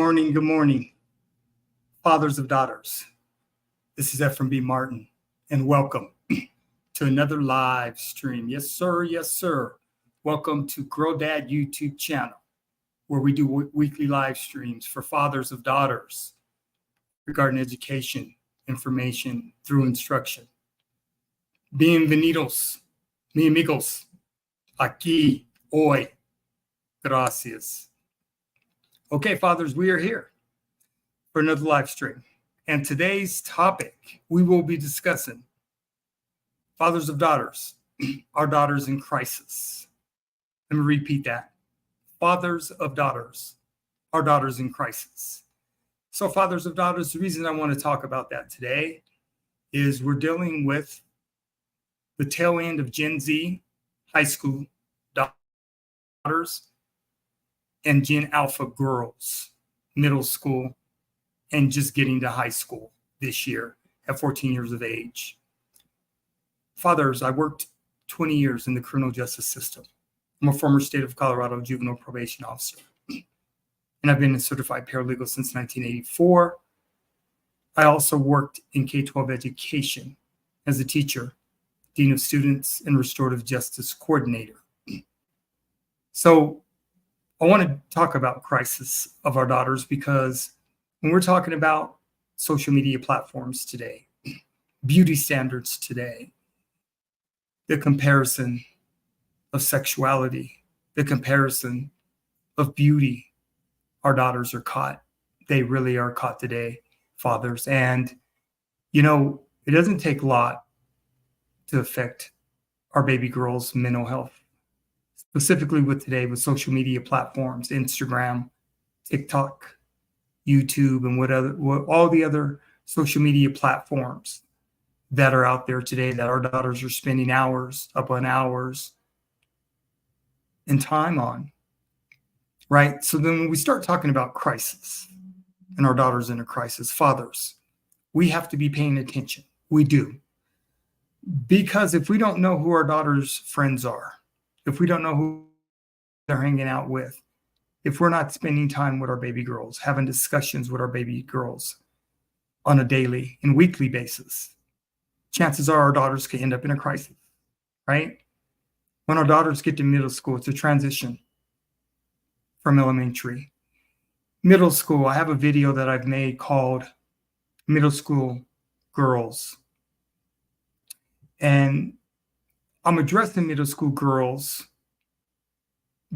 morning. Good morning, fathers of daughters. This is Efrem Martin, and welcome to another live stream. Yes, sir. Yes, sir. Welcome to Grow Dad YouTube channel, where we do weekly live streams for fathers of daughters regarding education, information through instruction. Bienvenidos, mi amigos, aquí, hoy, gracias. Okay, fathers, we are here for another live stream. And today's topic, we will be discussing fathers of daughters, our daughters in crisis. Let me repeat that. Fathers of daughters, our daughters in crisis. So fathers of daughters, the reason I want to talk about that today is we're dealing with the tail end of Gen Z high school daughters and Gen Alpha girls, middle school, and just getting to high school this year at 14 years of age. Fathers, I worked 20 years in the criminal justice system. I'm a former state of Colorado juvenile probation officer, and I've been a certified paralegal since 1984. I also worked in K-12 education as a teacher, dean of students, and restorative justice coordinator. So I want to talk about crisis of our daughters because when we're talking about social media platforms today, beauty standards today, the comparison of sexuality, the comparison of beauty, our daughters are caught. They really are caught today, fathers. And, you know, it doesn't take a lot to affect our baby girls' mental health. Specifically with today with social media platforms, Instagram, TikTok, YouTube, and all the other social media platforms that are out there today that our daughters are spending hours upon hours in time on, right? So then when we start talking about crisis and our daughters in a crisis, fathers, we have to be paying attention. We do. Because if we don't know who our daughters' friends are, if we don't know who they're hanging out with, if we're not spending time with our baby girls, having discussions with our baby girls on a daily and weekly basis, chances are our daughters could end up in a crisis, right? When our daughters get to middle school, it's a transition from elementary. Middle school, I have a video that I've made called Middle School Girls. And I'm addressing middle school girls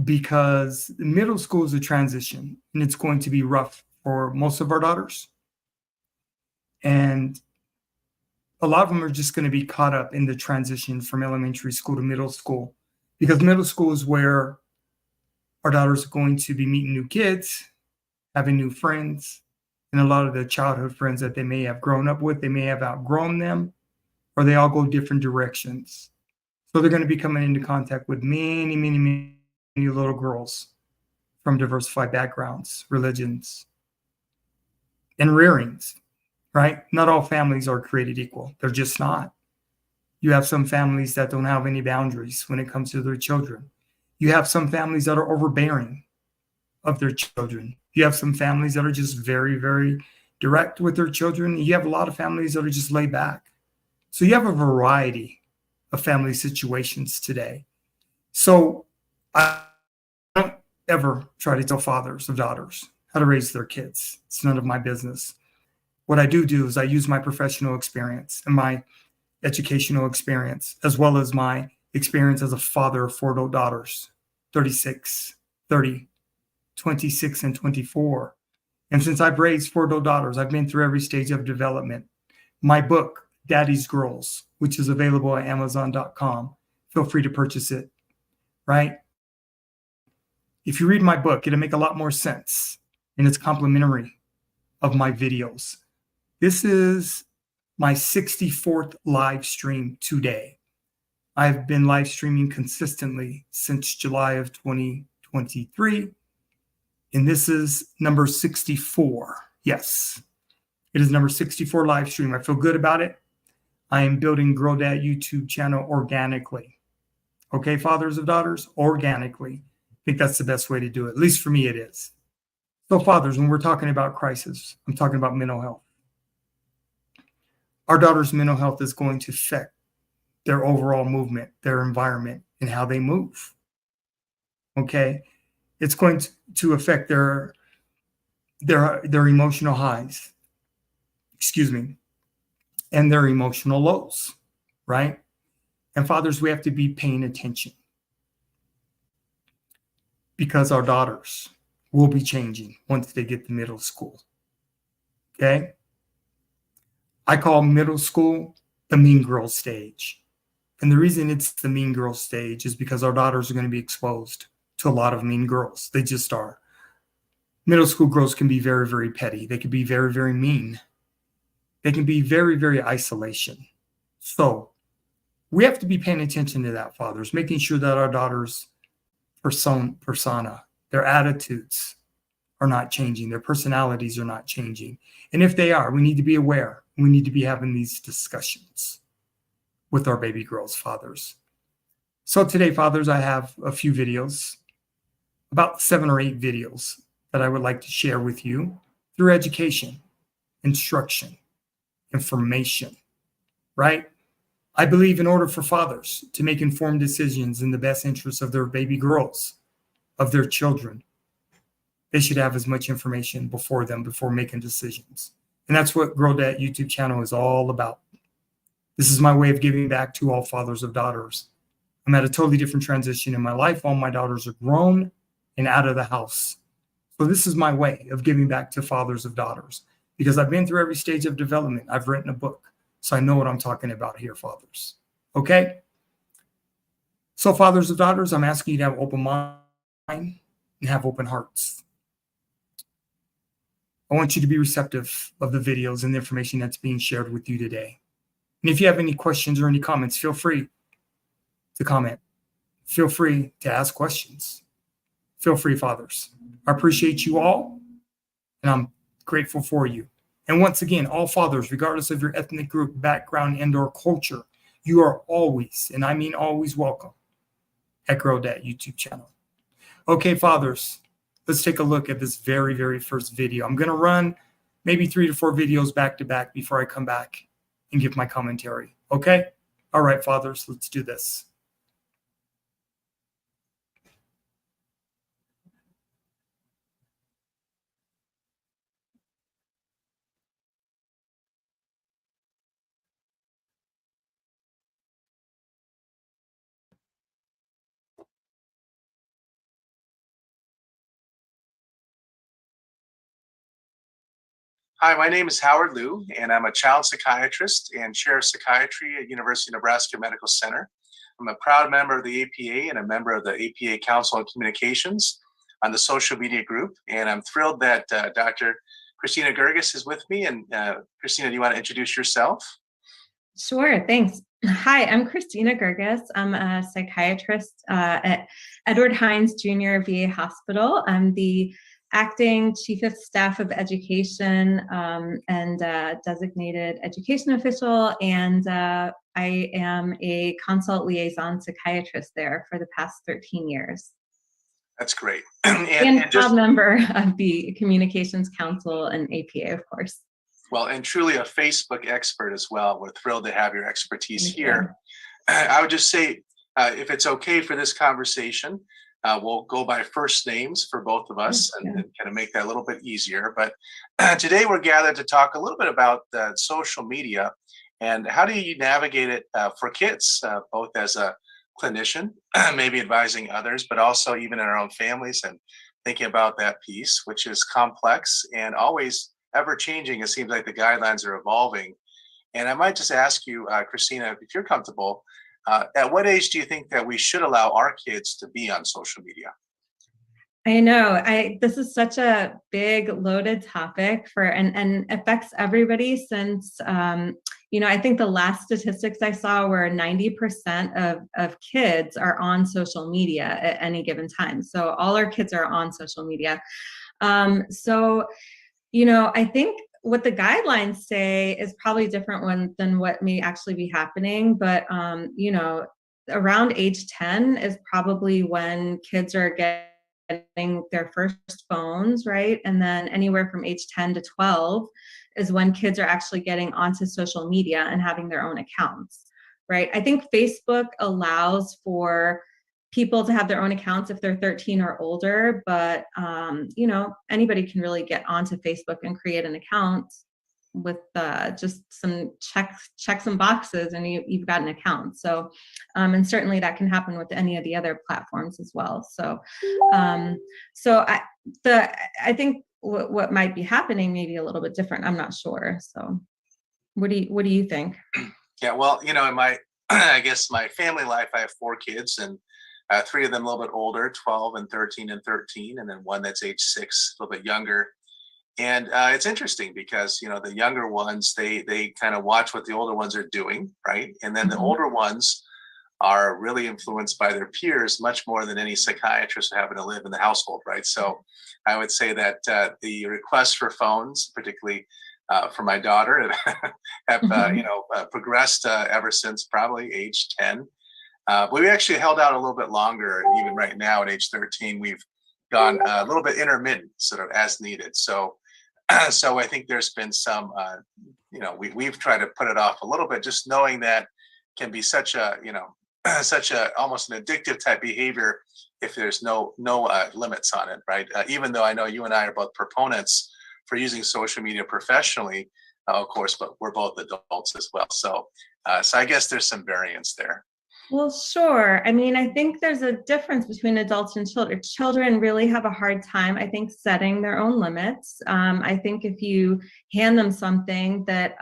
because middle school is a transition and it's going to be rough for most of our daughters. And a lot of them are just going to be caught up in the transition from elementary school to middle school, because middle school is where our daughters are going to be meeting new kids, having new friends, and a lot of the childhood friends that they may have grown up with, they may have outgrown them, or they all go different directions. So they're going to be coming into contact with many, many, many little girls from diversified backgrounds, religions, and rearings, right? Not all families are created equal. They're just not. You have some families that don't have any boundaries when it comes to their children. You have some families that are overbearing of their children. You have some families that are just very, very direct with their children. You have a lot of families that are just laid back. So you have a variety of family situations today. So I don't ever try to tell fathers of daughters how to raise their kids. It's none of my business. What I do is I use my professional experience and my educational experience, as well as my experience as a father of 4 adult daughters, 36, 30, 26, and 24. And since I've raised 4 adult daughters, I've been through every stage of development. My book, Daddy's Girls, which is available at Amazon.com. Feel free to purchase it, right? If you read my book, it'll make a lot more sense, and it's complimentary of my videos. This is my 64th live stream today. I've been live streaming consistently since July of 2023, and this is number 64. Yes, it is number 64 live stream. I feel good about it. I am building Grow Dad YouTube channel organically. Okay, fathers of daughters, organically. I think that's the best way to do it. At least for me, it is. So fathers, when we're talking about crisis, I'm talking about mental health. Our daughter's mental health is going to affect their overall movement, their environment, and how they move. Okay? It's going to affect their emotional highs, excuse me, and their emotional lows, right? And fathers, we have to be paying attention because our daughters will be changing once they get to middle school. Okay? I call middle school the mean girl stage. And the reason it's the mean girl stage is because our daughters are going to be exposed to a lot of mean girls. They just are. Middle school girls can be very, very petty. They can be very, very mean. They can be very, very isolation. So we have to be paying attention to that, fathers, making sure that our daughters' persona, their attitudes are not changing. Their personalities are not changing. And if they are, we need to be aware. We need to be having these discussions with our baby girls, fathers. So today, fathers, I have a few videos, about 7 or 8 videos that I would like to share with you through education, instruction, information, right? I believe in order for fathers to make informed decisions in the best interests of their baby girls, of their children, they should have as much information before them before making decisions. And that's what Grow That YouTube channel is all about. This is my way of giving back to all fathers of daughters. I'm at a totally different transition in my life. All my daughters are grown and out of the house. So this is my way of giving back to fathers of daughters because I've been through every stage of development. I've written a book, so I know what I'm talking about here, fathers. Okay? So fathers of daughters, I'm asking you to have open mind and have open hearts. I want you to be receptive of the videos and the information that's being shared with you today. And if you have any questions or any comments, feel free to comment. Feel free to ask questions. Feel free, fathers. I appreciate you all, and I'm grateful for you. And once again, all fathers, regardless of your ethnic group, background, and/or culture, you are always, and I mean always, welcome at Grow That YouTube channel. Okay, fathers, let's take a look at this very, very first video. I'm going to run maybe 3 to 4 videos back to back before I come back and give my commentary. Okay? All right, fathers, let's do this. Hi, my name is Howard Liu, and I'm a child psychiatrist and chair of psychiatry at University of Nebraska Medical Center. I'm a proud member of the APA and a member of the APA Council on Communications on the social media group. And I'm thrilled that Dr. Christina Gerges is with me. And Christina, do you want to introduce yourself? Sure, thanks. Hi, I'm Christina Gerges. I'm a psychiatrist at Edward Hines Jr. VA Hospital. I'm the acting chief of staff of education and designated education official, and I am a consult liaison psychiatrist there for the past 13 years. That's great. and proud member of the Communications Council and APA, of course. Well, and truly a Facebook expert as well. We're thrilled to have your expertise here. I would just say, if it's okay for this conversation, we'll go by first names for both of us and kind of make that a little bit easier. But today we're gathered to talk a little bit about social media and how do you navigate it for kids, both as a clinician, maybe advising others, but also even in our own families and thinking about that piece, which is complex and always ever changing. It seems like the guidelines are evolving. And I might just ask you, Christina, if you're comfortable, at what age do you think that we should allow our kids to be on social media? I know. This is such a big, loaded topic and affects everybody since, I think the last statistics I saw were 90% of kids are on social media at any given time. So all our kids are on social media. I think what the guidelines say is probably different than what may actually be happening. But, around age 10 is probably when kids are getting getting their first phones, right? And then anywhere from age 10 to 12 is when kids are actually getting onto social media and having their own accounts, right? I think Facebook allows for people to have their own accounts if they're 13 or older, but anybody can really get onto Facebook and create an account with just check some boxes, and you've got an account. So and certainly that can happen with any of the other platforms as well. So I think what might be happening may be a little bit different. I'm not sure. So what do you think? Yeah, well, in my I guess my family life, I have 4 kids, and 3 of them a little bit older, 12 and 13 and 13, and then one that's age 6, a little bit younger. And it's interesting because the younger ones, they kind of watch what the older ones are doing, right? And then the older ones are really influenced by their peers much more than any psychiatrist having to live in the household, right? So I would say that the requests for phones, particularly for my daughter, have progressed ever since probably age 10. But we actually held out a little bit longer. Even right now at age 13, we've gone a little bit intermittent, sort of as needed. So I think there's been some, we've tried to put it off a little bit, just knowing that can be such a, such a almost an addictive type behavior if there's no limits on it, right? Even though I know you and I are both proponents for using social media professionally, of course, but we're both adults as well. So I guess there's some variance there. Well, sure. I mean, I think there's a difference between adults and children. Children really have a hard time, I think, setting their own limits. I think if you hand them something that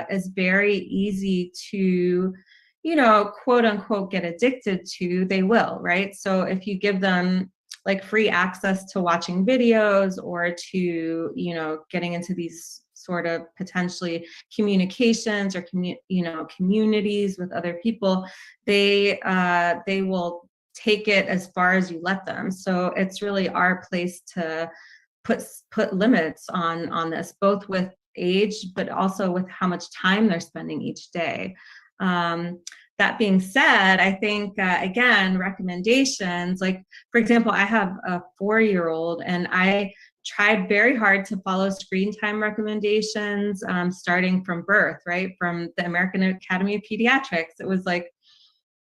is very easy to, quote unquote, get addicted to, they will, right? So if you give them like free access to watching videos or to, getting into these sort of potentially communications or communities with other people, they will take it as far as you let them. So it's really our place to put limits on this, both with age, but also with how much time they're spending each day. That being said, I think, again, recommendations, like, for example, I have a 4-year-old, and I tried very hard to follow screen time recommendations starting from birth, right? From the American Academy of Pediatrics. It was like,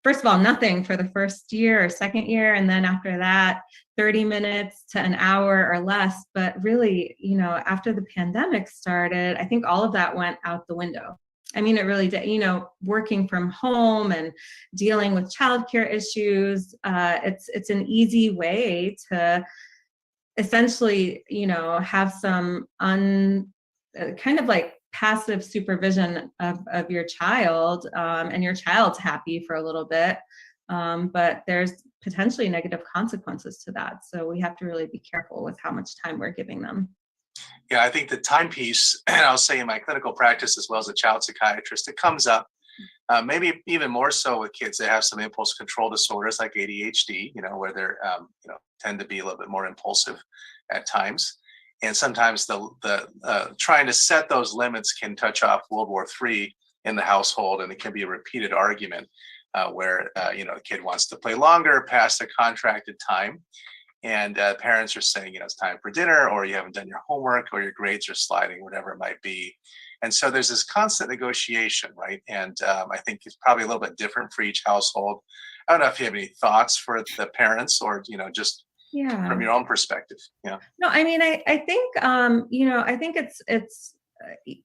first of all, nothing for the first year or second year. And then after that, 30 minutes to an hour or less. But really, after the pandemic started, I think all of that went out the window. I mean, it really did, working from home and dealing with childcare issues. It's an easy way to essentially, have some kind of like passive supervision of your child, and your child's happy for a little bit. But there's potentially negative consequences to that. So we have to really be careful with how much time we're giving them. Yeah, I think the timepiece, and I'll say in my clinical practice as well as a child psychiatrist, it comes up maybe even more so with kids that have some impulse control disorders like ADHD, where they're, tend to be a little bit more impulsive at times. And sometimes the trying to set those limits can touch off World War III in the household, and it can be a repeated argument where, a kid wants to play longer past the contracted time. And parents are saying, it's time for dinner, or you haven't done your homework, or your grades are sliding, whatever it might be. And so there's this constant negotiation, right? And I think it's probably a little bit different for each household. I don't know if you have any thoughts for the parents, or just from your own perspective. Yeah. No, I mean, I think I think it's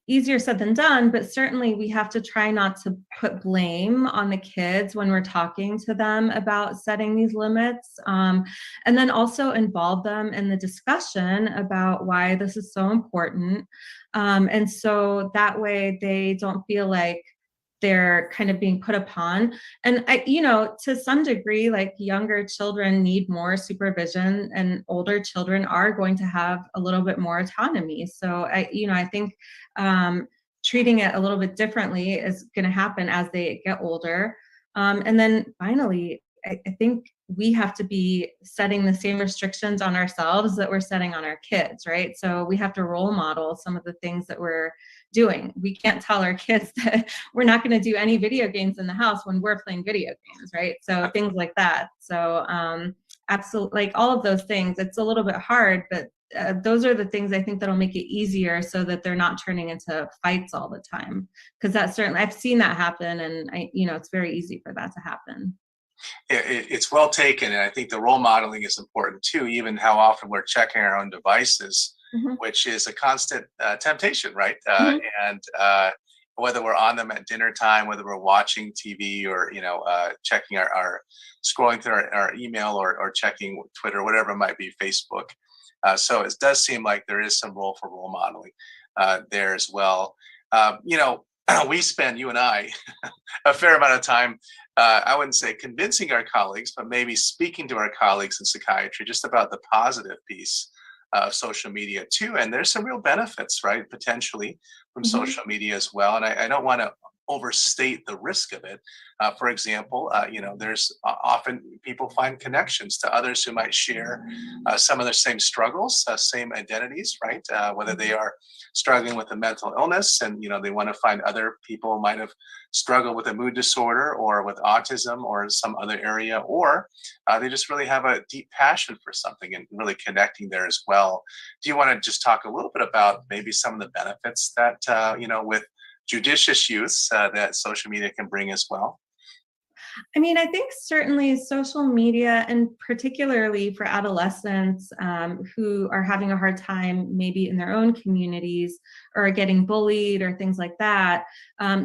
easier said than done, but certainly we have to try not to put blame on the kids when we're talking to them about setting these limits, and then also involve them in the discussion about why this is so important, and so that way they don't feel like they're kind of being put upon. And to some degree, like, younger children need more supervision, and older children are going to have a little bit more autonomy. So I think treating it a little bit differently is going to happen as they get older. And then finally, I think we have to be setting the same restrictions on ourselves that we're setting on our kids, right? So we have to role model some of the things that we're doing. We can't tell our kids that we're not going to do any video games in the house when we're playing video games, right? So things like that. So absolutely, like all of those things, it's a little bit hard, but those are the things I think that'll make it easier so that they're not turning into fights all the time. Because that's certainly, I've seen that happen, and it's very easy for that to happen. It's well taken, and I think the role modeling is important too. Even how often we're checking our own devices, Mm-hmm. which is a constant temptation, right? Mm-hmm. And whether we're on them at dinner time, whether we're watching TV, or checking our scrolling through our email, or checking Twitter, whatever it might be, Facebook. So it does seem like there is some role for role modeling there as well. We spend, you and I, a fair amount of time, I wouldn't say convincing our colleagues, but maybe speaking to our colleagues in psychiatry just about the positive piece of social media too. And there's some real benefits, right, potentially from Mm-hmm. social media as well. And I don't want to overstate the risk of it. For example, there's often people find connections to others who might share some of the same struggles, same identities, right? Whether they are struggling with a mental illness, and they want to find other people who might have struggled with a mood disorder or with autism or some other area, or they just really have a deep passion for something and really connecting there as well. Do you want to just talk a little bit about maybe some of the benefits that with judicious use that social media can bring as well? I mean, I think certainly social media, and particularly for adolescents who are having a hard time maybe in their own communities or getting bullied or things like that,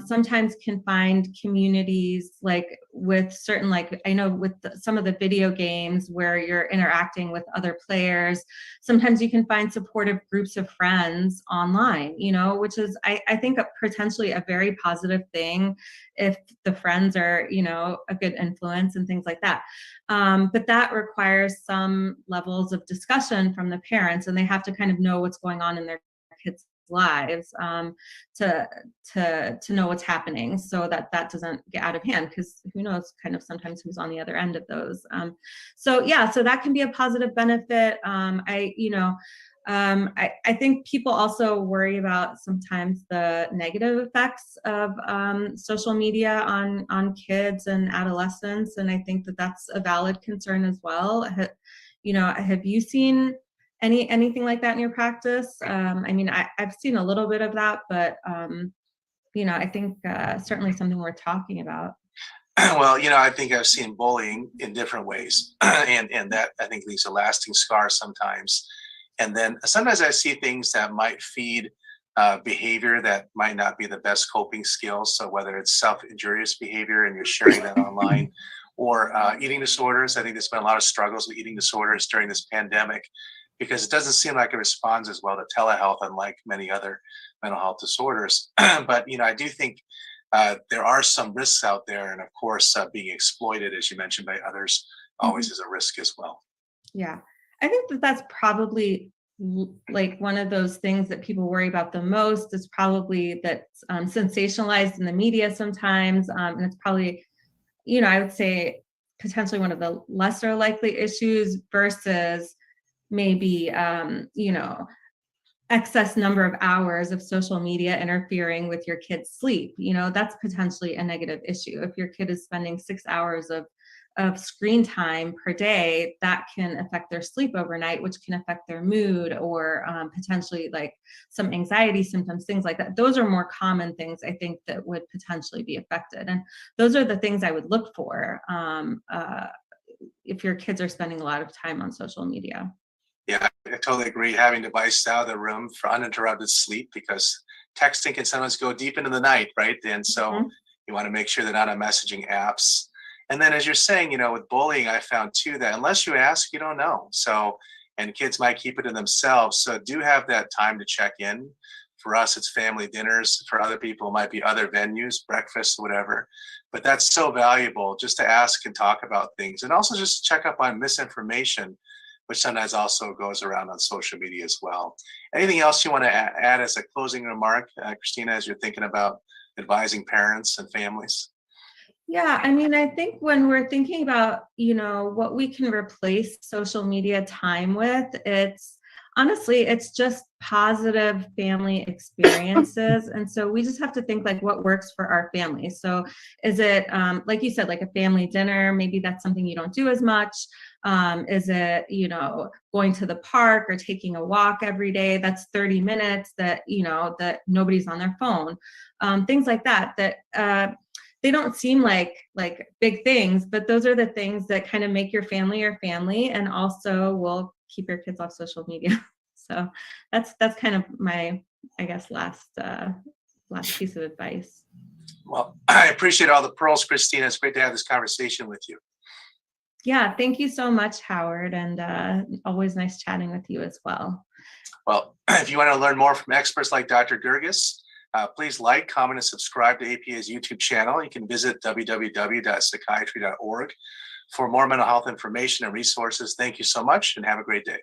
sometimes can find communities like with certain, like I know with some of the video games where you're interacting with other players, sometimes you can find supportive groups of friends online, which is, I think, potentially a very positive thing if the friends are, a good influence and things like that. But that requires some levels of discussion from the parents, and they have to kind of know what's going on in their kids' lives to know what's happening, so that doesn't get out of hand, because who knows kind of sometimes who's on the other end of those. So that can be a positive benefit. I think people also worry about sometimes the negative effects of social media on kids and adolescents, and I think that that's a valid concern as well. Have you seen anything like that in your practice? I mean, I've seen a little bit of that, but I think certainly something worth talking about. Well, I think I've seen bullying in different ways, and that I think leaves a lasting scar sometimes. And then sometimes I see things that might feed behavior that might not be the best coping skills. So whether it's self-injurious behavior and you're sharing that online, or eating disorders. I think there's been a lot of struggles with eating disorders during this pandemic, because it doesn't seem like it responds as well to telehealth, unlike many other mental health disorders. But I do think there are some risks out there, and of course, being exploited, as you mentioned, by others, always is a risk as well. Yeah, I think that's probably like one of those things that people worry about the most, is probably that's sensationalized in the media sometimes, and it's probably, I would say potentially one of the lesser likely issues versus maybe excess number of hours of social media interfering with your kid's sleep. That's potentially a negative issue. If your kid is spending 6 hours of screen time per day, that can affect their sleep overnight, which can affect their mood, or potentially like some anxiety symptoms, things like that. Those are more common things, I think, that would potentially be affected. And those are the things I would look for if your kids are spending a lot of time on social media. Yeah, I totally agree. Having devices out of the room for uninterrupted sleep, because texting can sometimes go deep into the night, right? And so you want to make sure they're not on messaging apps. And then, as you're saying, with bullying, I found too that unless you ask, you don't know. So, and kids might keep it to themselves. So do have that time to check in. For us, it's family dinners. For other people, it might be other venues, breakfast, whatever. But that's so valuable, just to ask and talk about things, and also just check up on misinformation, which sometimes also goes around on social media as well. Anything else you want to add as a closing remark, Christina, as you're thinking about advising parents and families? Yeah, I mean, I think when we're thinking about, what we can replace social media time with, it's just positive family experiences. And so we just have to think like what works for our family. So is it, like you said, like a family dinner? Maybe that's something you don't do as much. Is it, going to the park or taking a walk every day? That's 30 minutes that, that nobody's on their phone. Things like that, they don't seem like big things, but those are the things that kind of make your family and also will keep your kids off social media. So that's kind of my, I guess, last piece of advice. Well, I appreciate all the pearls, Christina. It's great to have this conversation with you. Yeah, thank you so much, Howard, and always nice chatting with you as well. Well, if you want to learn more from experts like Dr. Gerges, please like, comment, and subscribe to APA's YouTube channel. You can visit www.psychiatry.org for more mental health information and resources. Thank you so much and have a great day.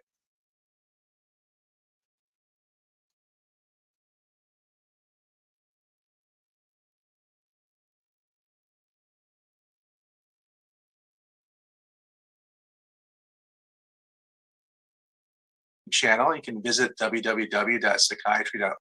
Channel. You can visit www.psychiatry.org.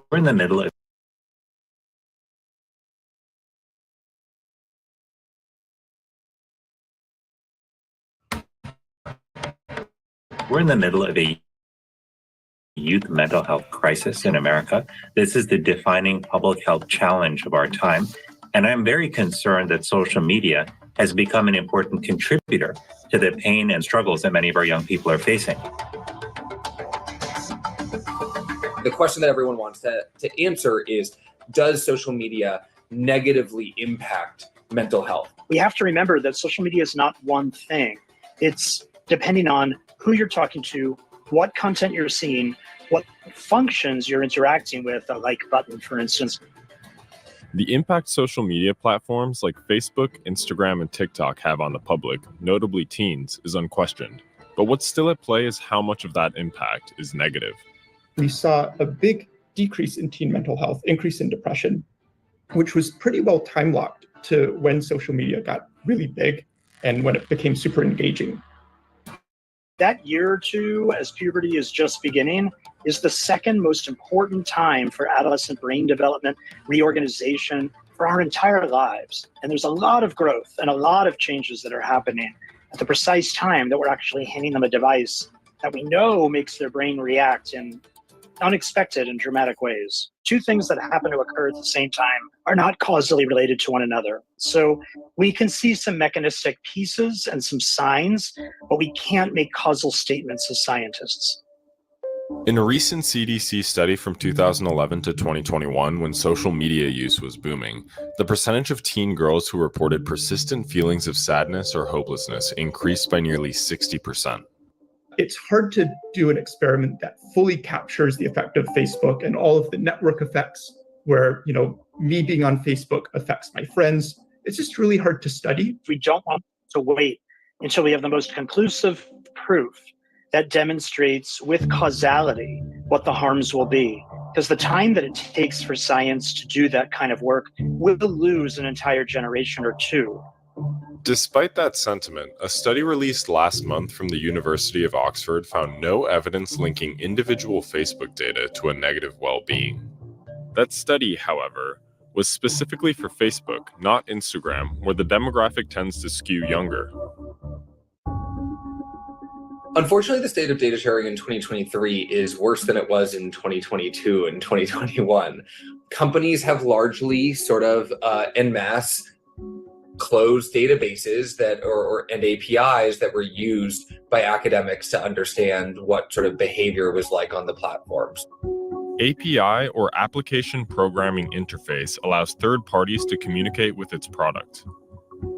We're in the middle of a youth mental health crisis in America. This is the defining public health challenge of our time. And I'm very concerned that social media has become an important contributor to the pain and struggles that many of our young people are facing. The question that everyone wants to answer is, does social media negatively impact mental health? We have to remember that social media is not one thing. It's depending on who you're talking to, what content you're seeing, what functions you're interacting with, a like button, for instance. The impact social media platforms like Facebook, Instagram, and TikTok have on the public, notably teens, is unquestioned. But what's still at play is how much of that impact is negative. We saw a big decrease in teen mental health, increase in depression, which was pretty well time locked to when social media got really big and when it became super engaging. That year or two, as puberty is just beginning, is the second most important time for adolescent brain development, reorganization, for our entire lives. And there's a lot of growth and a lot of changes that are happening at the precise time that we're actually handing them a device that we know makes their brain react in unexpected and dramatic ways. Two things that happen to occur at the same time are not causally related to one another. So we can see some mechanistic pieces and some signs, but we can't make causal statements as scientists. In a recent CDC study from 2011 to 2021, when social media use was booming, the percentage of teen girls who reported persistent feelings of sadness or hopelessness increased by nearly 60%. It's hard to do an experiment that fully captures the effect of Facebook and all of the network effects where, me being on Facebook affects my friends. It's just really hard to study. We don't want to wait until we have the most conclusive proof that demonstrates with causality what the harms will be. Because the time that it takes for science to do that kind of work will lose an entire generation or two. Despite that sentiment, a study released last month from the University of Oxford found no evidence linking individual Facebook data to a negative well-being. That study, however, was specifically for Facebook, not Instagram, where the demographic tends to skew younger. Unfortunately, the state of data sharing in 2023 is worse than it was in 2022 and 2021. Companies have largely sort of en masse closed databases that and APIs that were used by academics to understand what sort of behavior was like on the platforms. API, or Application Programming Interface, allows third parties to communicate with its product.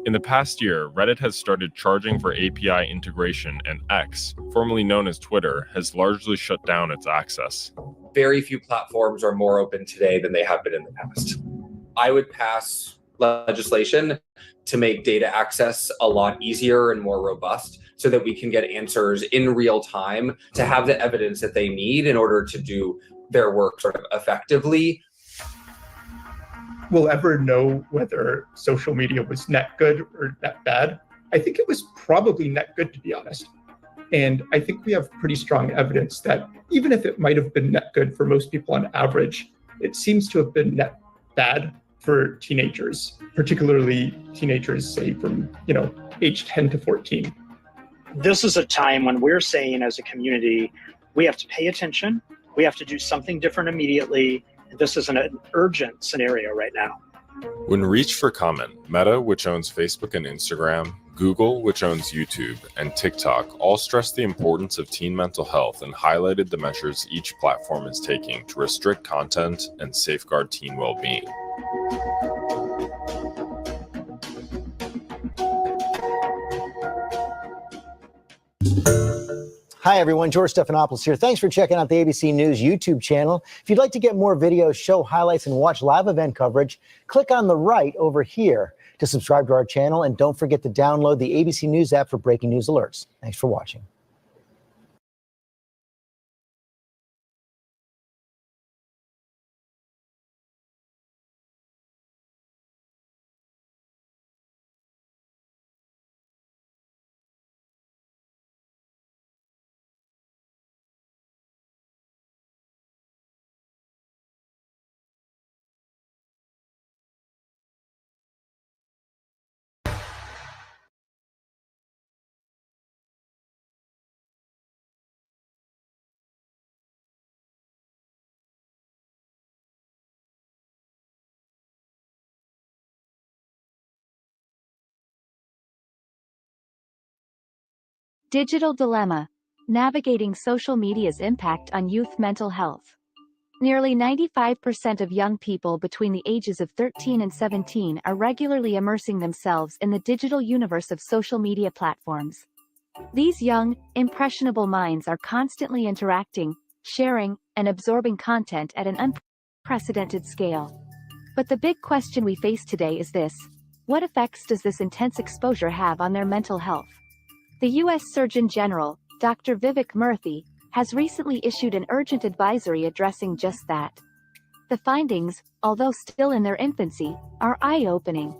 In the past year, Reddit has started charging for API integration, and X, formerly known as Twitter, has largely shut down its access. Very few platforms are more open today than they have been in the past. I would pass legislation to make data access a lot easier and more robust so that we can get answers in real time to have the evidence that they need in order to do their work sort of effectively. We'll ever know whether social media was net good or net bad. I think it was probably net good, to be honest. And I think we have pretty strong evidence that even if it might have been net good for most people on average, it seems to have been net bad for teenagers, particularly teenagers, say, from, age 10 to 14. This is a time when we're saying as a community, we have to pay attention. We have to do something different immediately. This is an urgent scenario right now. When reached for comment, Meta, which owns Facebook and Instagram, Google, which owns YouTube, and TikTok, all stressed the importance of teen mental health and highlighted the measures each platform is taking to restrict content and safeguard teen well-being. Hi, everyone. George Stephanopoulos here. Thanks for checking out the ABC News YouTube channel. If you'd like to get more videos, show highlights, and watch live event coverage, click on the right over here to subscribe to our channel. And don't forget to download the ABC News app for breaking news alerts. Thanks for watching. Digital Dilemma: Navigating Social Media's Impact on Youth Mental Health. Nearly 95% of young people between the ages of 13 and 17 are regularly immersing themselves in the digital universe of social media platforms. These young, impressionable minds are constantly interacting, sharing, and absorbing content at an unprecedented scale. But the big question we face today is this: what effects does this intense exposure have on their mental health? The U.S. Surgeon General, Dr. Vivek Murthy, has recently issued an urgent advisory addressing just that. The findings, although still in their infancy, are eye-opening.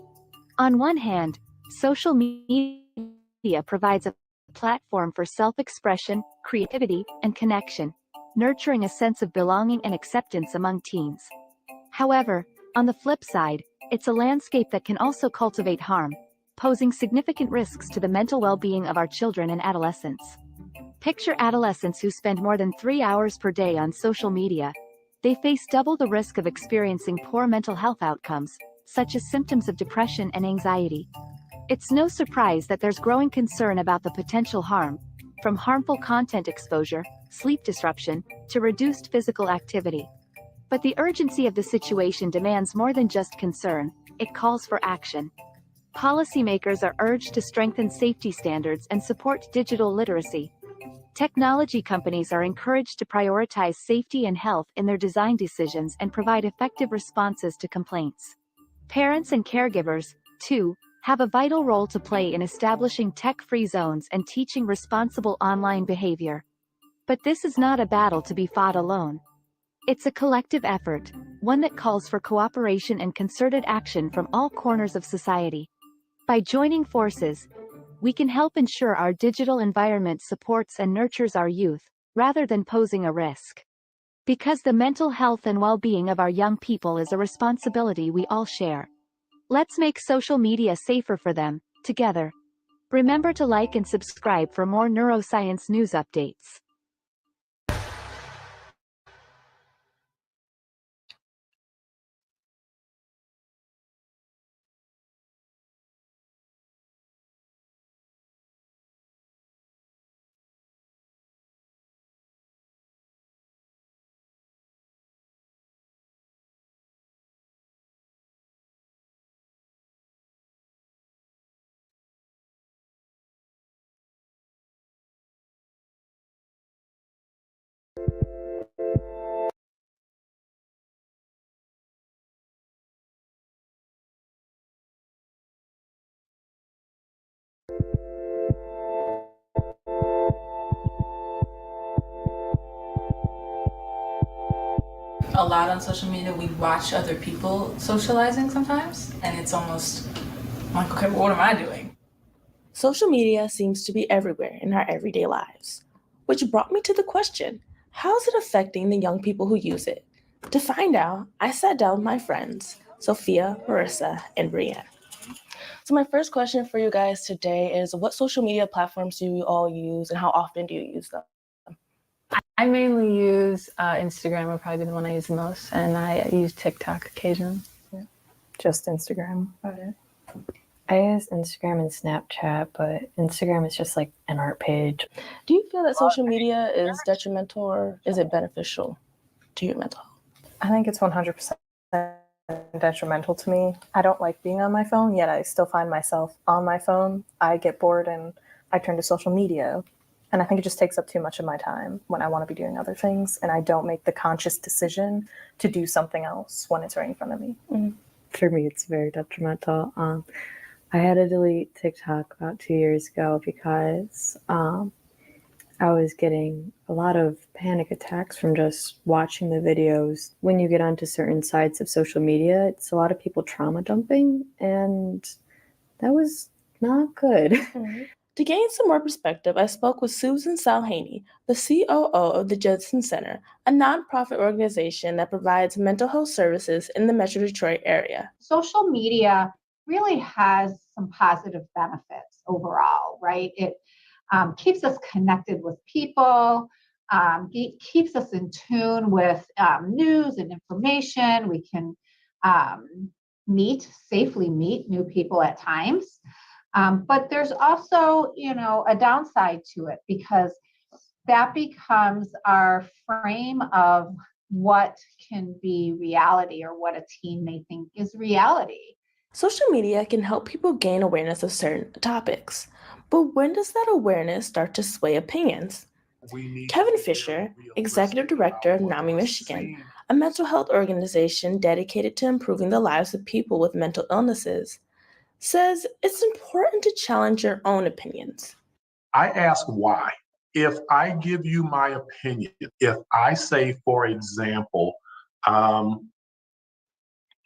On one hand, social media provides a platform for self-expression, creativity, and connection, nurturing a sense of belonging and acceptance among teens. However, on the flip side, it's a landscape that can also cultivate harm, posing significant risks to the mental well-being of our children and adolescents. Picture adolescents who spend more than 3 hours per day on social media. They face double the risk of experiencing poor mental health outcomes, such as symptoms of depression and anxiety. It's no surprise that there's growing concern about the potential harm, from harmful content exposure, sleep disruption, to reduced physical activity. But the urgency of the situation demands more than just concern, it calls for action. Policymakers are urged to strengthen safety standards and support digital literacy. Technology companies are encouraged to prioritize safety and health in their design decisions and provide effective responses to complaints. Parents and caregivers, too, have a vital role to play in establishing tech-free zones and teaching responsible online behavior. But this is not a battle to be fought alone. It's a collective effort, one that calls for cooperation and concerted action from all corners of society. By joining forces, we can help ensure our digital environment supports and nurtures our youth, rather than posing a risk. Because the mental health and well-being of our young people is a responsibility we all share. Let's make social media safer for them, together. Remember to like and subscribe for more neuroscience news updates. a lot on social media, we watch other people socializing sometimes, and it's almost like, okay, well, what am I doing? Social media seems to be everywhere in our everyday lives, which brought me to the question, how is it affecting the young people who use it? To find out, I sat down with my friends, Sophia, Marissa, and Brianne. So my first question for you guys today is, what social media platforms do you all use and how often do you use them? I mainly use Instagram, would probably be the one I use the most, and I use TikTok occasionally. Yeah. Just Instagram. Okay. I use Instagram and Snapchat, but Instagram is just like an art page. Do you feel that social media is detrimental or is it beneficial to your mental health? I think it's 100% detrimental to me. I don't like being on my phone, yet I still find myself on my phone. I get bored and I turn to social media. And I think it just takes up too much of my time when I want to be doing other things, and I don't make the conscious decision to do something else when it's right in front of me. Mm-hmm. For me, it's very detrimental. I had to delete TikTok about 2 years ago because I was getting a lot of panic attacks from just watching the videos. When you get onto certain sites of social media, it's a lot of people trauma dumping, and that was not good. Mm-hmm. To gain some more perspective, I spoke with Susan Salhaney, the COO of the Judson Center, a nonprofit organization that provides mental health services in the Metro Detroit area. Social media really has some positive benefits overall, right? It keeps us connected with people, keeps us in tune with news and information. We can safely meet new people at times. But there's also, a downside to it, because that becomes our frame of what can be reality or what a teen may think is reality. Social media can help people gain awareness of certain topics, but when does that awareness start to sway opinions? Kevin Fisher, Executive Director of NAMI Michigan, a mental health organization dedicated to improving the lives of people with mental illnesses, says it's important to challenge your own opinions. I ask why. If I give you my opinion, if I say, for example,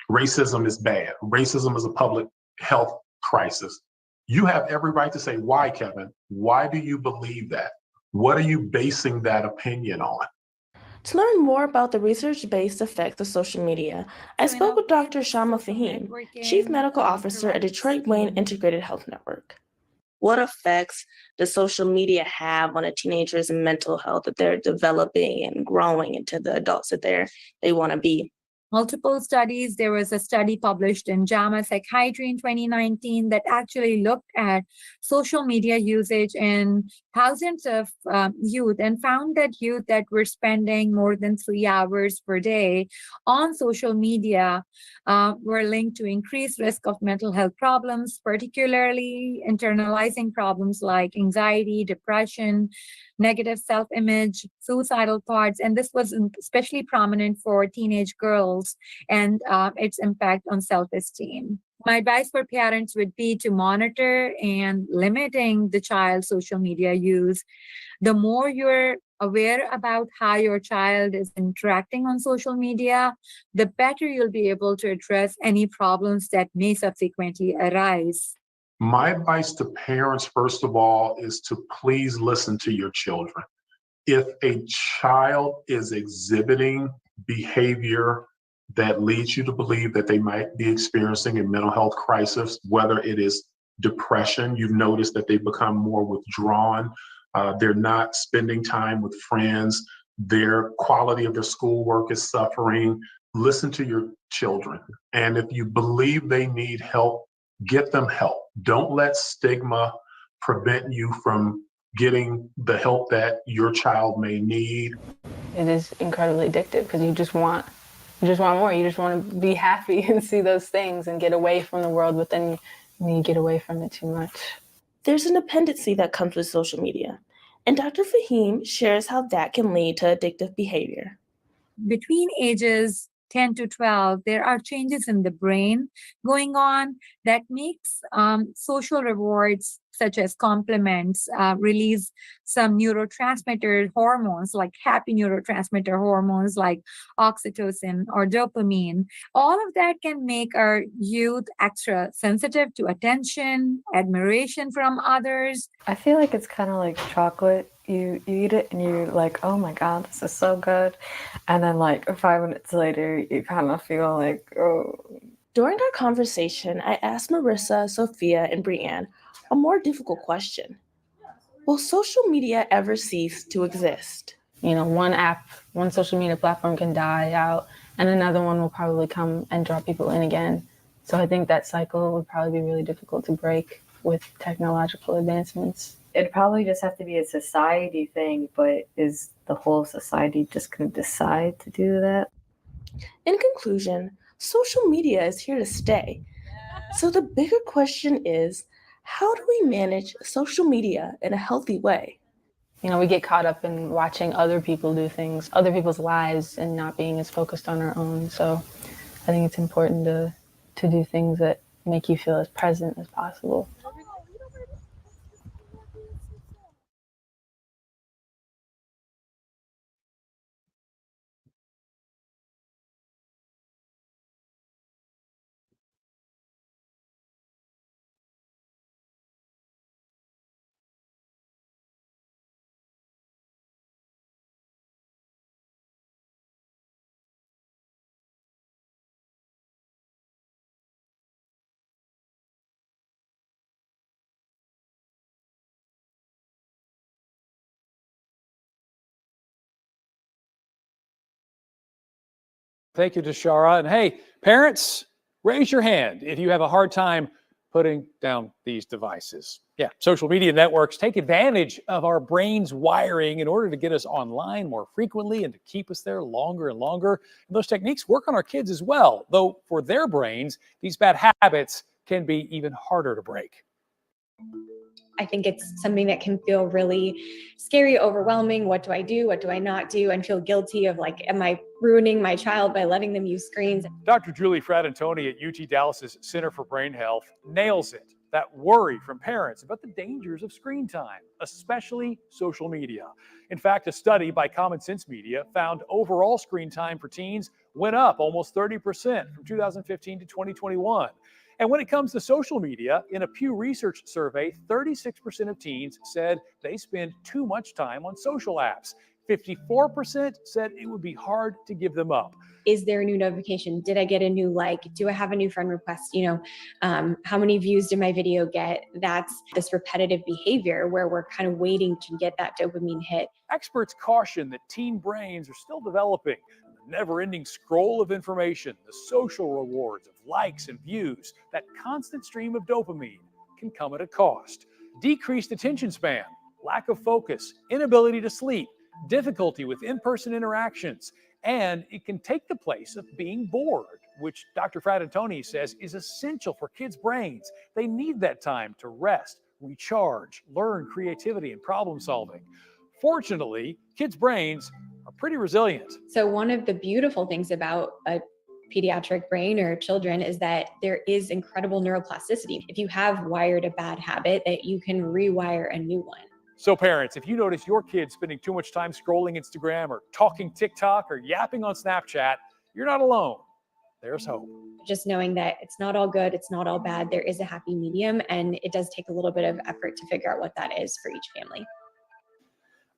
racism is bad, racism is a public health crisis, you have every right to say, why, Kevin? Why do you believe that? What are you basing that opinion on? To learn more about the research-based effects of social media, I spoke with Dr. Shama Fahim, Chief Medical Officer at Detroit Wayne Integrated Health Network. What effects does social media have on a teenager's mental health that they're developing and growing into the adults that they want to be? Multiple studies. There was a study published in JAMA Psychiatry in 2019 that actually looked at social media usage in thousands of youth and found that youth that were spending more than 3 hours per day on social media were linked to increased risk of mental health problems, particularly internalizing problems like anxiety, depression, negative self-image, suicidal thoughts, and this was especially prominent for teenage girls and its impact on self-esteem. My advice for parents would be to monitor and limiting the child's social media use. The more you're aware about how your child is interacting on social media, the better you'll be able to address any problems that may subsequently arise. My advice to parents, first of all, is to please listen to your children. If a child is exhibiting behavior that leads you to believe that they might be experiencing a mental health crisis, whether it is depression, you've noticed that they've become more withdrawn, they're not spending time with friends, their quality of their schoolwork is suffering, listen to your children. And if you believe they need help, get them help. Don't let stigma prevent you from getting the help that your child may need. It is incredibly addictive because you just want more. You just want to be happy and see those things and get away from the world, but then you get away from it too much. There's a dependency that comes with social media, and Dr. Fahim shares how that can lead to addictive behavior. Between ages 10 to 12, there are changes in the brain going on that makes social rewards such as compliments, release some neurotransmitter hormones like happy neurotransmitter hormones like oxytocin or dopamine. All of that can make our youth extra sensitive to attention, admiration from others. I feel like it's kind of like chocolate. You eat it and you're like, oh my God, this is so good. And then like 5 minutes later, you kind of feel like, oh. During our conversation, I asked Marissa, Sophia, and Brianne a more difficult question. Will social media ever cease to exist? You know, one app, one social media platform can die out and another one will probably come and draw people in again. So I think that cycle would probably be really difficult to break with technological advancements. It'd probably just have to be a society thing, but is the whole society just going to decide to do that? In conclusion, social media is here to stay. So the bigger question is, how do we manage social media in a healthy way? You know, we get caught up in watching other people do things, other people's lives, and not being as focused on our own. So I think it's important to do things that make you feel as present as possible. Thank you, Deshara. And hey, parents, raise your hand if you have a hard time putting down these devices. Yeah, social media networks take advantage of our brain's wiring in order to get us online more frequently and to keep us there longer and longer. And those techniques work on our kids as well, though for their brains, these bad habits can be even harder to break. I think it's something that can feel really scary, overwhelming. What do I do? What do I not do? And feel guilty of like, am I ruining my child by letting them use screens? Dr. Julie Fratantoni at UT Dallas's Center for Brain Health nails it. That worry from parents about the dangers of screen time, especially social media. In fact, a study by Common Sense Media found overall screen time for teens went up almost 30% from 2015 to 2021. And when it comes to social media, in a Pew Research survey, 36% of teens said they spend too much time on social apps. 54% said it would be hard to give them up. Is there a new notification? Did I get a new like? Do I have a new friend request? How many views did my video get? That's this repetitive behavior where we're kind of waiting to get that dopamine hit. Experts caution that teen brains are still developing. The never-ending scroll of information, the social rewards of likes and views, that constant stream of dopamine can come at a cost. Decreased attention span, lack of focus, inability to sleep, difficulty with in-person interactions, and it can take the place of being bored, which Dr. Fratantoni says is essential for kids' brains. They need that time to rest, recharge, learn creativity and problem solving. Fortunately, kids' brains are pretty resilient. So one of the beautiful things about a pediatric brain or children is that there is incredible neuroplasticity. If you have wired a bad habit, that you can rewire a new one. So parents, if you notice your kids spending too much time scrolling Instagram or talking TikTok or yapping on Snapchat, you're not alone. There's hope. Just knowing that it's not all good, it's not all bad, there is a happy medium, and it does take a little bit of effort to figure out what that is for each family.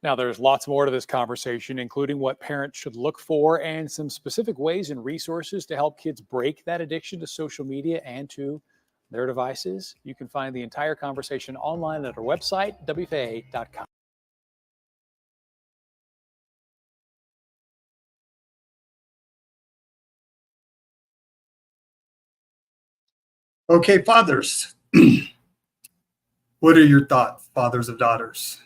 Now, there's lots more to this conversation, including what parents should look for and some specific ways and resources to help kids break that addiction to social media and to their devices. You can find the entire conversation online at our website, WFAA.com. Okay, fathers. What are your thoughts, fathers of daughters?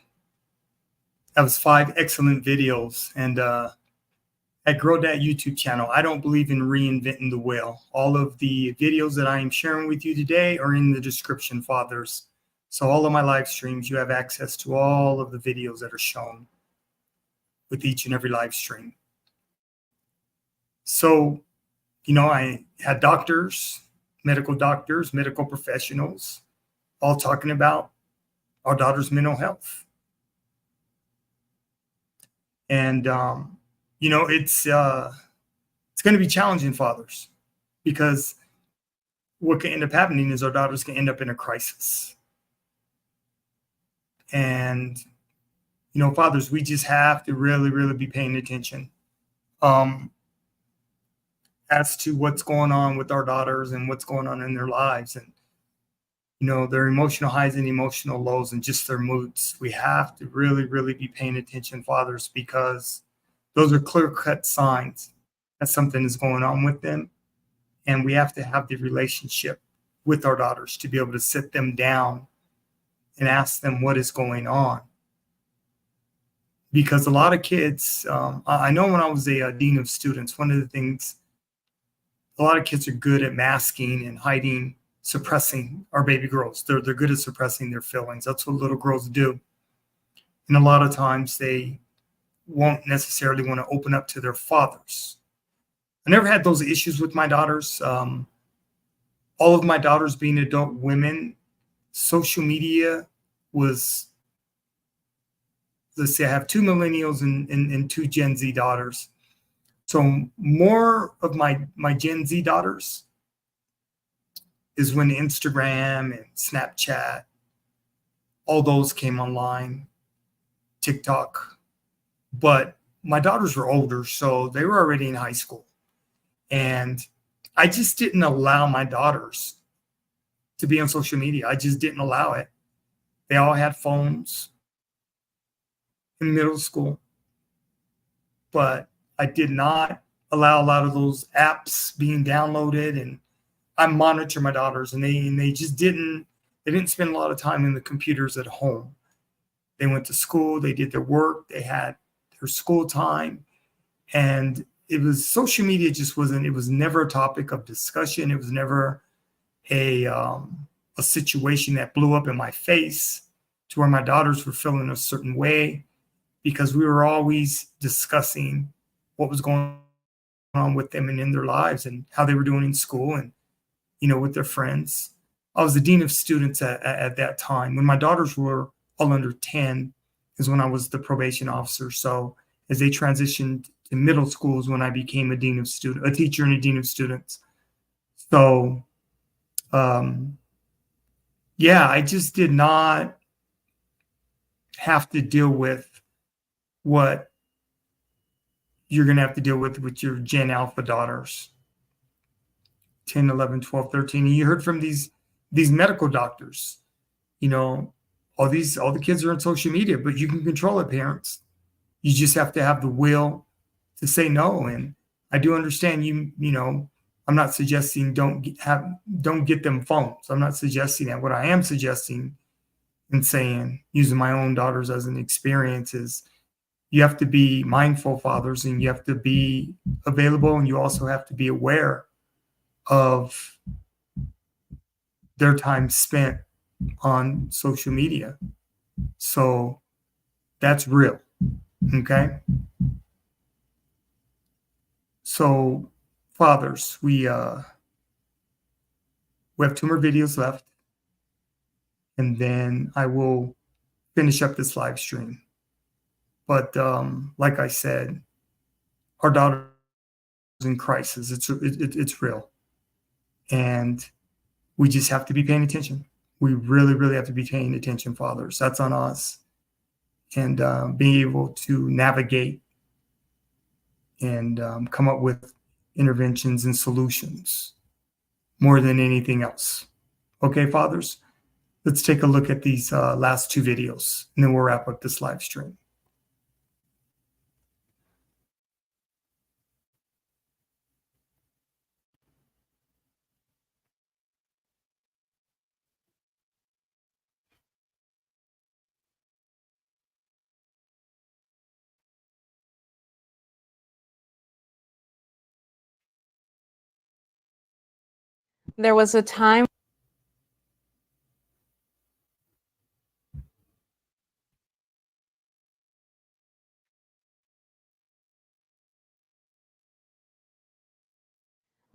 That was 5 excellent videos. And at Grow That YouTube channel, I don't believe in reinventing the wheel. All of the videos that I am sharing with you today are in the description, fathers. So all of my live streams, you have access to all of the videos that are shown with each and every live stream. So, I had doctors, medical professionals, all talking about our daughter's mental health. And it's going to be challenging, fathers, because what can end up happening is our daughters can end up in a crisis. And fathers, we just have to really, really be paying attention as to what's going on with our daughters and what's going on in their lives, and their emotional highs and emotional lows and just their moods. We have to really, really be paying attention, fathers, because those are clear-cut signs that something is going on with them. And we have to have the relationship with our daughters to be able to sit them down and ask them what is going on. Because a lot of kids, I know when I was a dean of students, one of the things, a lot of kids are good at masking and hiding, suppressing our baby girls. They're good at suppressing their feelings. That's what little girls do. And a lot of times they won't necessarily want to open up to their fathers. I never had those issues with my daughters. All of my daughters being adult women, social media was, let's say I have 2 millennials and 2 Gen Z daughters. So more of my Gen Z daughters is when Instagram and Snapchat, all those came online, TikTok. But my daughters were older, so they were already in high school. And I just didn't allow my daughters to be on social media. I just didn't allow it. They all had phones in middle school, but I did not allow a lot of those apps being downloaded. And I monitor my daughters, and they just didn't spend a lot of time in the computers at home. They went to school, they did their work, they had their school time, and it was social media just wasn't, it was never a topic of discussion. It was never a situation that blew up in my face to where my daughters were feeling a certain way, because we were always discussing what was going on with them and in their lives and how they were doing in school and, with their friends. I was the dean of students at that time. When my daughters were all under 10 is when I was the probation officer. So as they transitioned to middle school is when I became a teacher and a dean of students. So, I just did not have to deal with what you're going to have to deal with your Gen Alpha daughters, 10, 11, 12, 13. And you heard from these medical doctors, all the kids are on social media, but you can control it, parents. You just have to have the will to say no. And I do understand I'm not suggesting don't get them phones. I'm not suggesting that. What I am suggesting and saying, using my own daughters as an experience, is you have to be mindful, fathers, and you have to be available, and you also have to be aware of their time spent on social media. So that's real. Okay. So fathers, we have 2 more videos left, and then I will finish up this live stream. But like I said, our daughter is in crisis. It's real, and we just have to be paying attention. We really, really have to be paying attention, fathers. That's on us, and being able to navigate and come up with interventions and solutions more than anything else. Okay, fathers, let's take a look at these last 2 videos, and then we'll wrap up this live stream. There was a time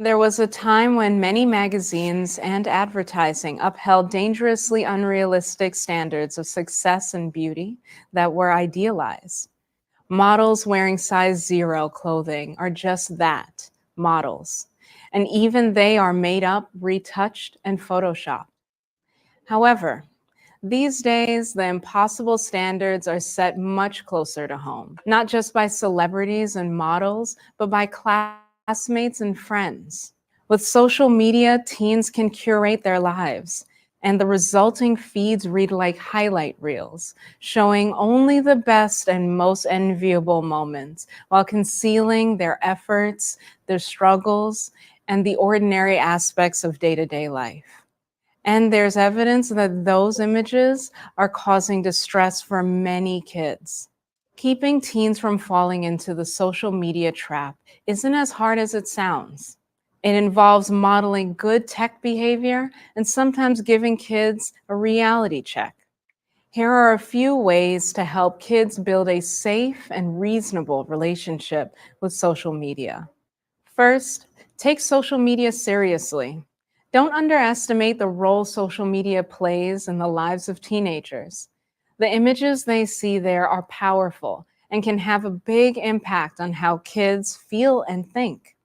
There was a time when many magazines and advertising upheld dangerously unrealistic standards of success and beauty that were idealized. Models wearing size 0 clothing are just that, models. And even they are made up, retouched, and photoshopped. However, these days, the impossible standards are set much closer to home, not just by celebrities and models, but by classmates and friends. With social media, teens can curate their lives, and the resulting feeds read like highlight reels, showing only the best and most enviable moments while concealing their efforts, their struggles, and the ordinary aspects of day-to-day life. And there's evidence that those images are causing distress for many kids. Keeping teens from falling into the social media trap isn't as hard as it sounds. It involves modeling good tech behavior and sometimes giving kids a reality check. Here are a few ways to help kids build a safe and reasonable relationship with social media. First, take social media seriously. Don't underestimate the role social media plays in the lives of teenagers. The images they see there are powerful and can have a big impact on how kids feel and think.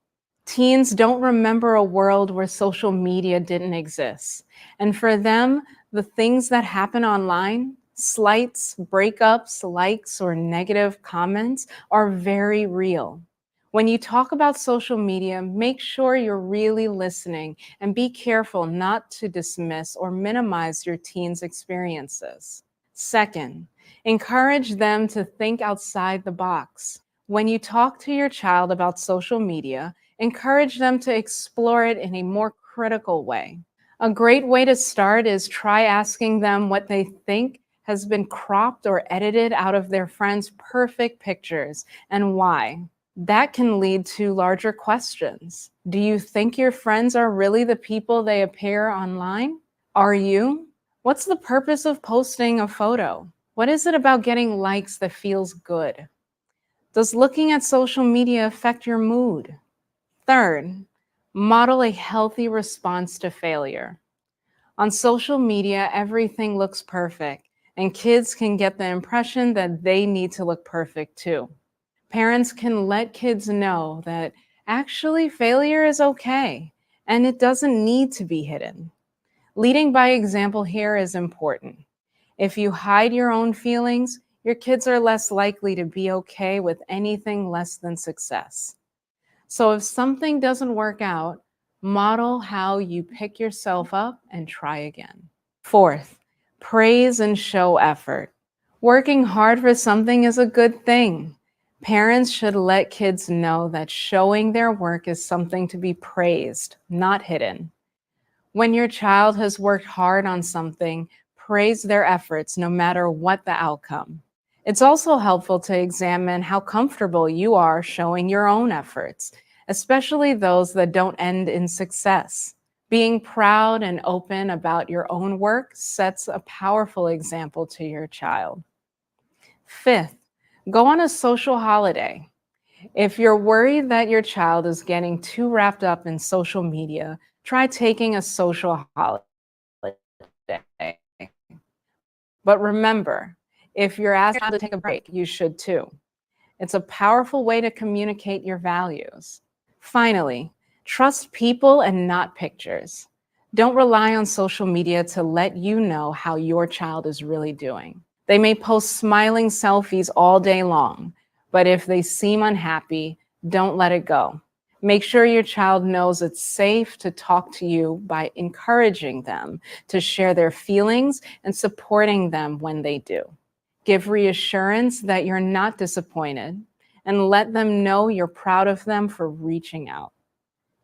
Teens don't remember a world where social media didn't exist. And for them, the things that happen online, slights, breakups, likes, or negative comments are very real. When you talk about social media, make sure you're really listening and be careful not to dismiss or minimize your teens' experiences. Second, encourage them to think outside the box. When you talk to your child about social media, encourage them to explore it in a more critical way. A great way to start is try asking them what they think has been cropped or edited out of their friends' perfect pictures and why. That can lead to larger questions. Do you think your friends are really the people they appear online? Are you? What's the purpose of posting a photo? What is it about getting likes that feels good? Does looking at social media affect your mood? Third, model a healthy response to failure. On social media, everything looks perfect, and kids can get the impression that they need to look perfect too. Parents can let kids know that actually failure is okay, and it doesn't need to be hidden. Leading by example here is important. If you hide your own feelings, your kids are less likely to be okay with anything less than success. So if something doesn't work out, model how you pick yourself up and try again. Fourth, praise and show effort. Working hard for something is a good thing. Parents should let kids know that showing their work is something to be praised, not hidden. When your child has worked hard on something, praise their efforts no matter what the outcome. It's also helpful to examine how comfortable you are showing your own efforts, especially those that don't end in success. Being proud and open about your own work sets a powerful example to your child. Fifth, go on a social holiday. If you're worried that your child is getting too wrapped up in social media, try taking a social holiday. But remember, if you're asked to take a break, you should too. It's a powerful way to communicate your values. Finally, trust people and not pictures. Don't rely on social media to let you know how your child is really doing. They may post smiling selfies all day long, but if they seem unhappy, don't let it go. Make sure your child knows it's safe to talk to you by encouraging them to share their feelings and supporting them when they do. Give reassurance that you're not disappointed and let them know you're proud of them for reaching out.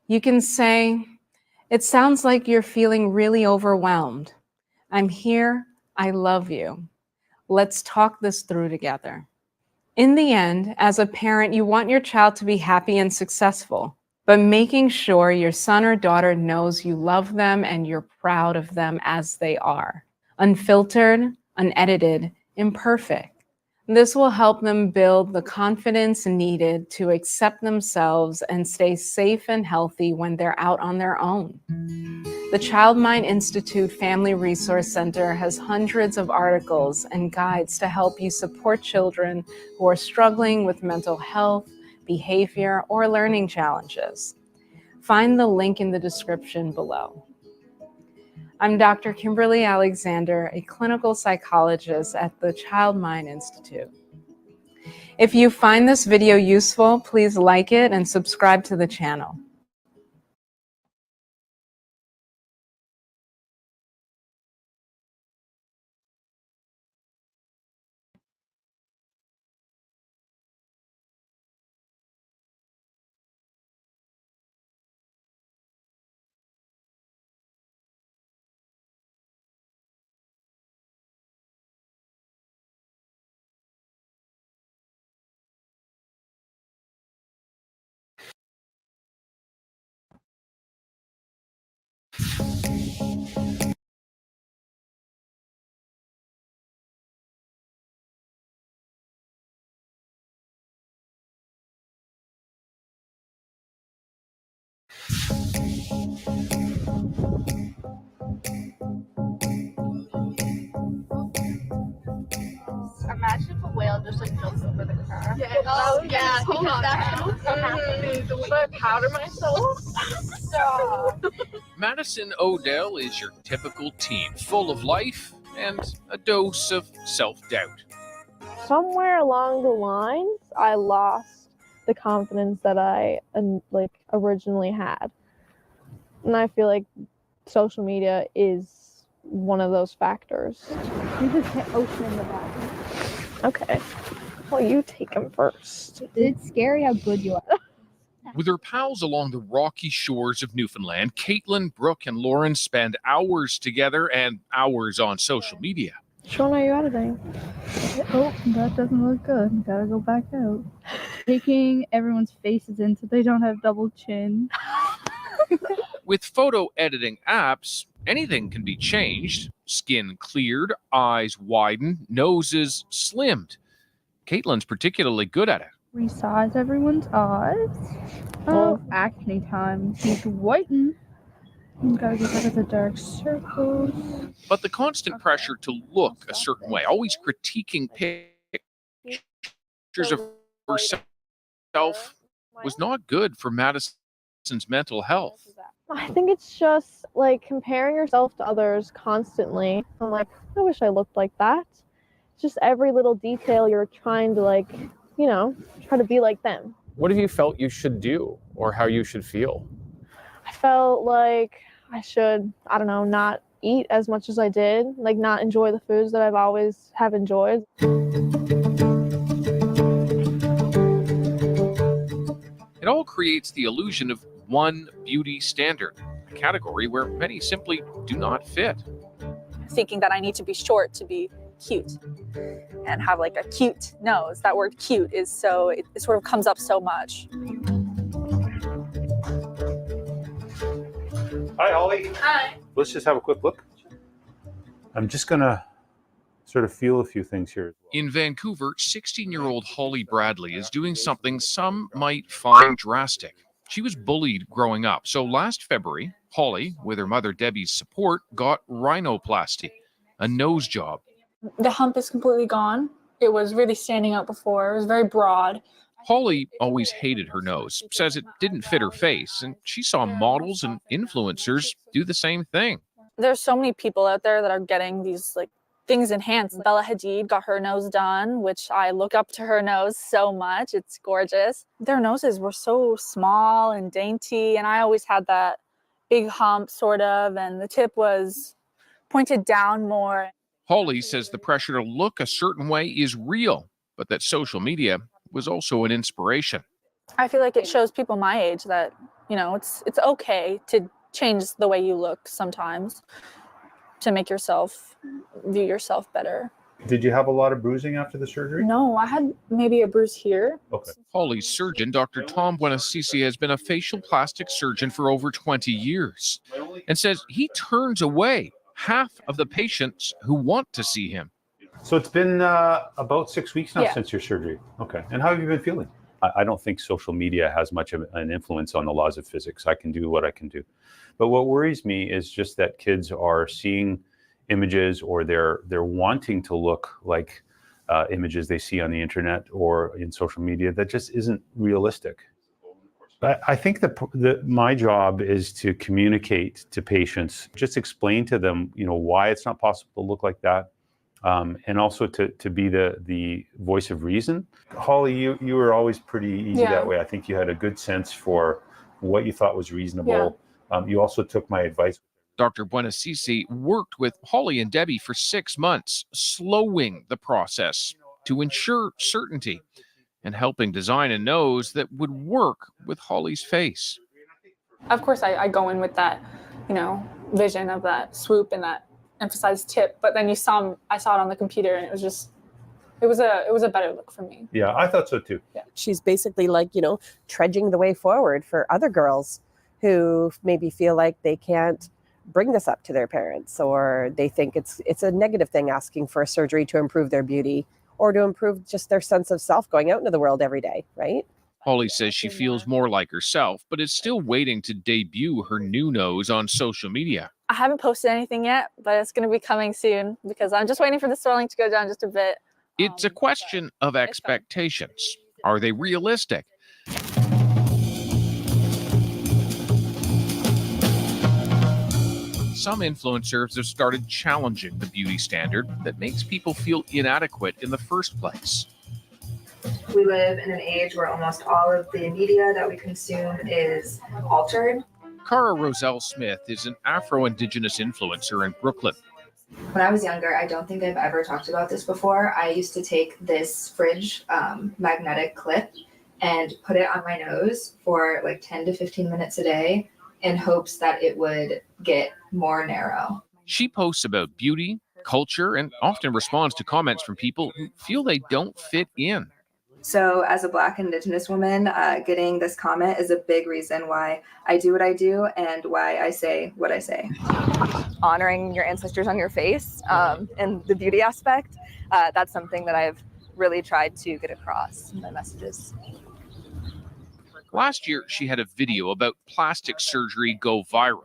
You can say, "It sounds like you're feeling really overwhelmed. I'm here. I love you. Let's talk this through together." In the end, as a parent, you want your child to be happy and successful, but making sure your son or daughter knows you love them and you're proud of them as they are, unfiltered, unedited, imperfect. This will help them build the confidence needed to accept themselves and stay safe and healthy when they're out on their own. The Child Mind Institute Family Resource Center has hundreds of articles and guides to help you support children who are struggling with mental health, behavior, or learning challenges. Find the link in the description below. I'm Dr. Kimberly Alexander, a clinical psychologist at the Child Mind Institute. If you find this video useful, please like it and subscribe to the channel. Imagine if a whale just like jumps over the car. Yeah, hold on. Should I powder myself? Stop. Madison Odell is your typical teen, full of life and a dose of self-doubt. Somewhere along the lines, I lost the confidence that I originally had, and I feel like social media is one of those factors. You just hit Ocean in the back. Okay. Well, you take him first. It's scary how good you are. With her pals along the rocky shores of Newfoundland, Caitlin, Brooke, and Lauren spend hours together and hours on social media. Sean, are you editing? Oh, that doesn't look good. Gotta go back out. Taking everyone's faces in so they don't have double chin. With photo editing apps, anything can be changed. Skin cleared, eyes widened, noses slimmed. Caitlin's particularly good at it. Resize everyone's eyes. Oh, acne time. She's whiten. Gotta get rid of the dark circles. But the constant pressure to look a certain way, always critiquing pictures of herself, was not good for Madison's mental health. I think it's just like comparing yourself to others constantly. I'm like, I wish I looked like that. It's just every little detail you're trying to try to be like them. What have you felt you should do or how you should feel? I felt like I should, not eat as much as I did, like not enjoy the foods that I've always have enjoyed. It all creates the illusion of one beauty standard, a category where many simply do not fit. Thinking that I need to be short to be cute and have like a cute nose. That word cute is so, it sort of comes up so much. Hi, Holly. Hi. Let's just have a quick look. I'm just gonna sort of feel a few things here. In Vancouver, 16-year-old Holly Bradley is doing something some might find drastic. She was bullied growing up, so last February, Holly, with her mother Debbie's support, got rhinoplasty, a nose job. The hump is completely gone. It was really standing out before. It was very broad. Holly always hated her nose, says it didn't fit her face, and she saw models and influencers do the same thing. There's so many people out there that are getting these things enhanced. Bella Hadid got her nose done, which I look up to her nose so much. It's gorgeous. Their noses were so small and dainty, and I always had that big hump sort of, and the tip was pointed down more. Holly says the pressure to look a certain way is real, but that social media was also an inspiration. I feel like it shows people my age that, it's okay to change the way you look sometimes to make yourself view yourself better. Did you have a lot of bruising after the surgery? No, I had maybe a bruise here. Okay. Holly's surgeon, Dr. Tom Buenasisi, has been a facial plastic surgeon for over 20 years and says he turns away half of the patients who want to see him. So it's been about 6 weeks now Yeah. since your surgery. Okay. And how have you been feeling? I don't think social media has much of an influence on the laws of physics. I can do what I can do. But what worries me is just that kids are seeing images, or they're wanting to look like images they see on the internet or in social media that just isn't realistic. I think that my job is to communicate to patients, just explain to them, why it's not possible to look like that, and also to be the voice of reason. Holly, you were always pretty easy that way. I think you had a good sense for what you thought was reasonable. You also took my advice. Dr. Buenasisi worked with Holly and Debbie for 6 months, slowing the process to ensure certainty and helping design a nose that would work with Holly's face. Of course, I go in with that, vision of that swoop and that emphasized tip. But then I saw it on the computer, and it was a better look for me. Yeah, I thought so too. Yeah. She's basically like, trudging the way forward for other girls who maybe feel like they can't bring this up to their parents, or they think it's a negative thing asking for a surgery to improve their beauty or to improve just their sense of self going out into the world every day, right? Holly says she feels more like herself, but is still waiting to debut her new nose on social media. I haven't posted anything yet, but it's going to be coming soon because I'm just waiting for the swelling to go down just a bit. It's a question of expectations. Are they realistic? Some influencers have started challenging the beauty standard that makes people feel inadequate in the first place. We live in an age where almost all of the media that we consume is altered. Cara Roselle Smith is an Afro-Indigenous influencer in Brooklyn. When I was younger, I don't think I've ever talked about this before. I used to take this fridge magnetic clip and put it on my nose for like 10 to 15 minutes a day in hopes that it would get more narrow. She posts about beauty, culture, and often responds to comments from people who feel they don't fit in. So as a Black Indigenous woman, getting this comment is a big reason why I do what I do and why I say what I say. Honoring your ancestors on your face and the beauty aspect, that's something that I've really tried to get across in my messages. Last year, she had a video about plastic surgery go viral.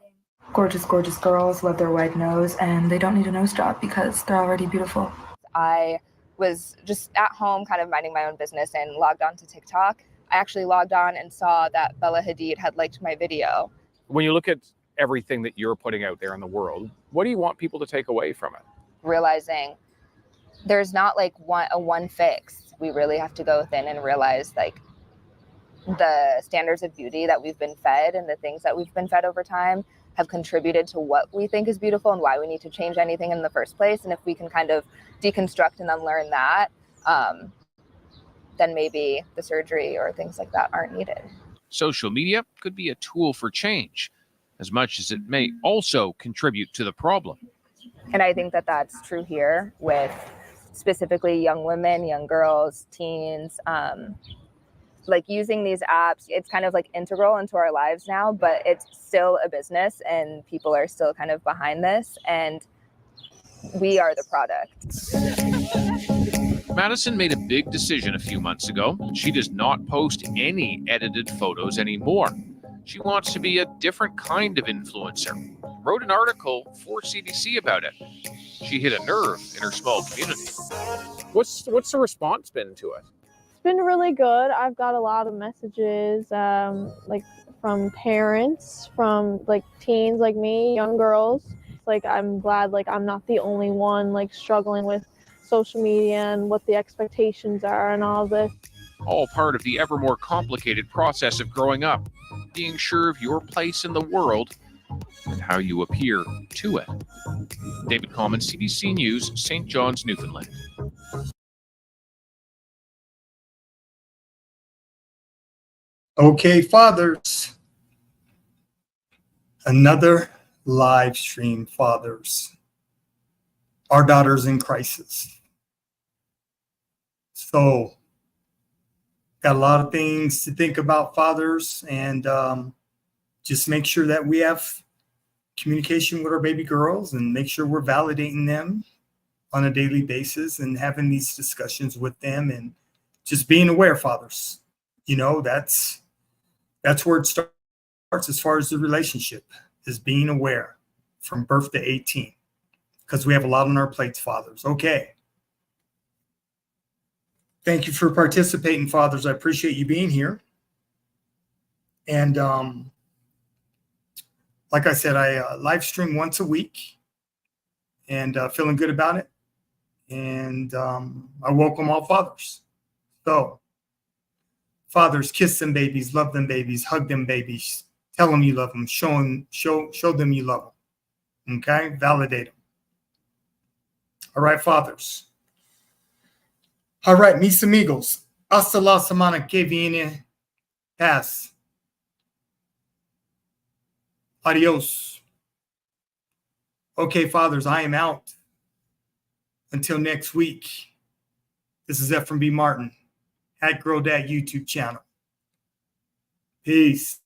Gorgeous, gorgeous girls love their wide nose and they don't need a nose job because they're already beautiful. I was just at home kind of minding my own business and logged on to TikTok. I actually logged on and saw that Bella Hadid had liked my video. When you look at everything that you're putting out there in the world, what do you want people to take away from it? Realizing there's not like one fix. We really have to go within and realize like the standards of beauty that we've been fed and the things that we've been fed over time have contributed to what we think is beautiful and why we need to change anything in the first place. And if we can kind of deconstruct and unlearn that, then maybe the surgery or things like that aren't needed. Social media could be a tool for change, as much as it may also contribute to the problem. And I think that that's true here with specifically young women, young girls, teens, like using these apps. It's kind of like integral into our lives now, but it's still a business and people are still kind of behind this and we are the product. Madison made a big decision a few months ago. She does not post any edited photos anymore. She wants to be a different kind of influencer. Wrote an article for CDC about it. She hit a nerve in her small community. What's the response been to it? It's been really good. I've got a lot of messages like from parents, from like teens like me, young girls. Like I'm glad like I'm not the only one like struggling with social media and what the expectations are and all this. All part of the ever more complicated process of growing up, being sure of your place in the world and how you appear to it. David Common, CBC News, St. John's, Newfoundland. Okay, fathers. Another live stream, fathers. Our daughter's in crisis. So, got a lot of things to think about, fathers, and just make sure that we have communication with our baby girls and make sure we're validating them on a daily basis and having these discussions with them and just being aware, fathers. You know, that's where it starts as far as the relationship, is being aware from birth to 18, because we have a lot on our plates, fathers. Okay. Thank you for participating, fathers. I appreciate you being here. And like I said, I live stream once a week and feeling good about it. And I welcome all fathers. So, fathers, kiss them babies, love them babies, hug them babies, tell them you love them, show them you love them. Okay? Validate them. All right, fathers. All right, mis amigos. Hasta la semana que viene. Paz. Adios. Okay, fathers, I am out. Until next week. This is F&B Martin at Grow Dad YouTube channel. Peace.